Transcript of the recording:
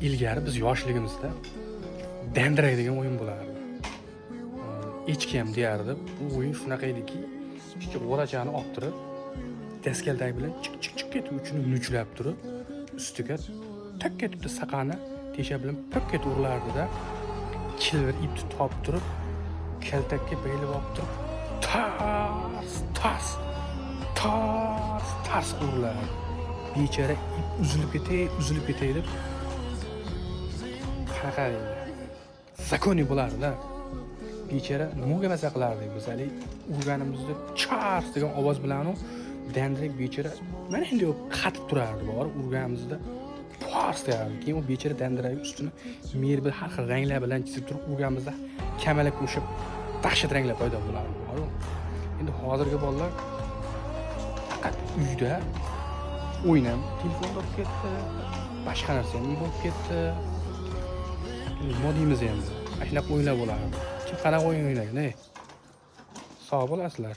ilgari biz yoshligimizda dandirak degan o'yin bo'lardi. Echkam deyardi. Bu o'yin shunaqa ediki, kichik g'o'rachani olib turib, daskaldak bilan chik etib uchini nuchlab turib, ustiga takka etib saqani tesha bilan pokka etib urilardi-da, kilver ipni topib turib, kaltakka belib olib turib, tars urilardi. Bechara ip uzilib ketay deb qanaqa zakoniy bo'lardi-da. Bechara nimaga maza qilardik biz hali urganimizda chars degan ovoz bilan u dandirak bechara mana endi qatib turardi bor urganimizda pars derdi. Keyin u bechara dandirak ustini mer bir har xil ranglar bilan chizib turib urganimizda kamalak o'shib dahshat ranglar paydo bo'lardi bor. Endi hozirgi bolalar faqat uyda o'ynab telefon olib ketdi, boshqa narsa ham bo'lib ketdi. Nima deymiz endi? Shunaqa o'yinlar bo'lardi. Kim qanaqa o'yin o'ynaydi? Sog' bo'lasizlar.